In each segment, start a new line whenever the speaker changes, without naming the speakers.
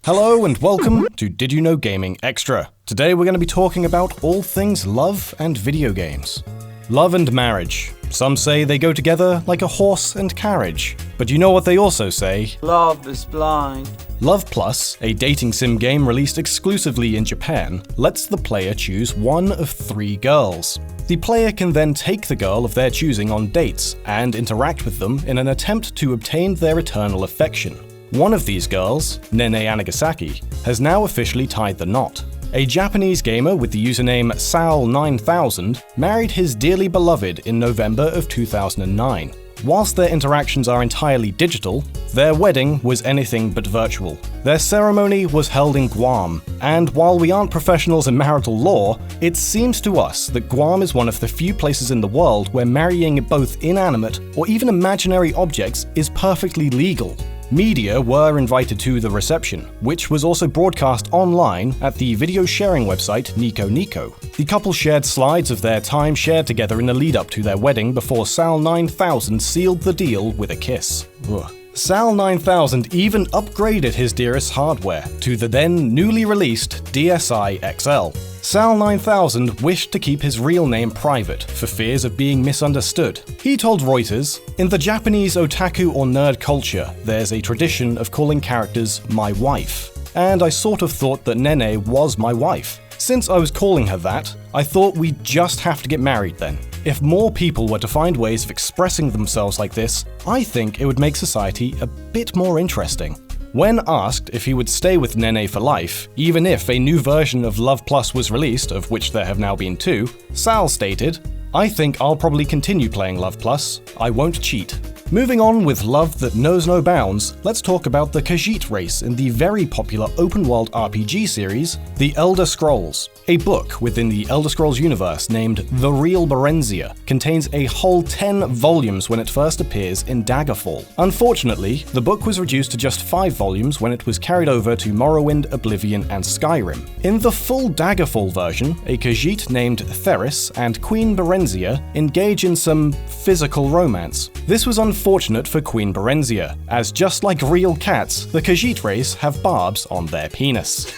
Hello and welcome to Did You Know Gaming Extra. Today we're going to be talking about all things love and video games. Love and marriage. Some say they go together like a horse and carriage. But you know what they also say?
Love is blind.
Love Plus, a dating sim game released exclusively in Japan, lets the player choose one of 3 girls. The player can then take the girl of their choosing on dates and interact with them in an attempt to obtain their eternal affection. One of these girls, Nene Anagasaki, has now officially tied the knot. A Japanese gamer with the username Sal9000 married his dearly beloved in November of 2009. Whilst their interactions are entirely digital, their wedding was anything but virtual. Their ceremony was held in Guam, and while we aren't professionals in marital law, it seems to us that Guam is one of the few places in the world where marrying both inanimate or even imaginary objects is perfectly legal. Media were invited to the reception, which was also broadcast online at the video sharing website Nico Nico. The couple shared slides of their time shared together in the lead-up to their wedding before Sal9000 sealed the deal with a kiss. Ugh. Sal9000 even upgraded his dearest's hardware to the then newly released DSi XL. Sal9000 wished to keep his real name private for fears of being misunderstood. He told Reuters, "In the Japanese otaku or nerd culture, there's a tradition of calling characters my wife. And I sort of thought that Nene was my wife. Since I was calling her that, I thought we'd just have to get married then. If more people were to find ways of expressing themselves like this, I think it would make society a bit more interesting." When asked if he would stay with Nene for life, even if a new version of Love Plus was released, of which there have now been 2, Sal stated, "I think I'll probably continue playing Love Plus. I won't cheat." Moving on with love that knows no bounds, let's talk about the Khajiit race in the very popular open-world RPG series, The Elder Scrolls. A book within the Elder Scrolls universe named The Real Berenzia contains a whole 10 volumes when it first appears in Daggerfall. Unfortunately, the book was reduced to just 5 volumes when it was carried over to Morrowind, Oblivion, and Skyrim. In the full Daggerfall version, a Khajiit named Theris and Queen Berenzia engage in some physical romance. This was unfortunate for Queen Berenzia, as just like real cats, the Khajiit race have barbs on their penis.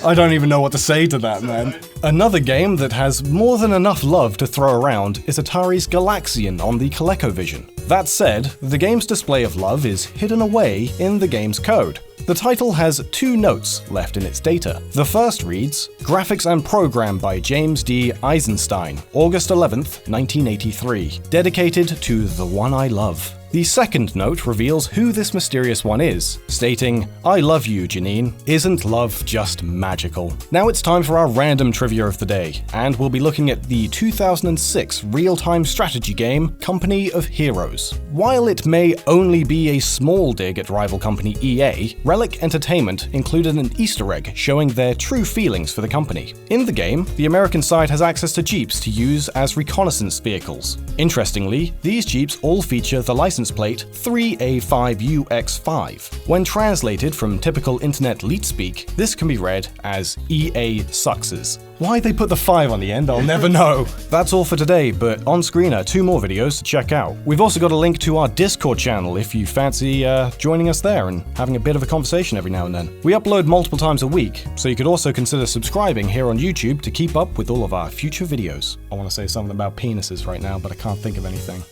I don't even know what to say to that, man. Another game that has more than enough love to throw around is Atari's Galaxian on the ColecoVision. That said, the game's display of love is hidden away in the game's code. The title has 2 notes left in its data. The first reads, "Graphics and Program by James D. Eisenstein, August 11th, 1983. Dedicated to the one I love." The second note reveals who this mysterious one is, stating, "I love you, Janine. Isn't love just magical?" Now it's time for our random trivia of the day, and we'll be looking at the 2006 real-time strategy game, Company of Heroes. While it may only be a small dig at rival company EA, Relic Entertainment included an Easter egg showing their true feelings for the company. In the game, the American side has access to Jeeps to use as reconnaissance vehicles. Interestingly, these Jeeps all feature the license plate 3A5UX5. When translated from typical internet leet speak, this can be read as EA suckses. Why they put the 5 on the end, I'll never know. That's all for today, but on screen are 2 more videos to check out. We've also got a link to our Discord channel if you fancy joining us there and having a bit of a conversation every now and then. We upload multiple times a week, so you could also consider subscribing here on YouTube to keep up with all of our future videos. I want to say something about penises right now, but I can't think of anything.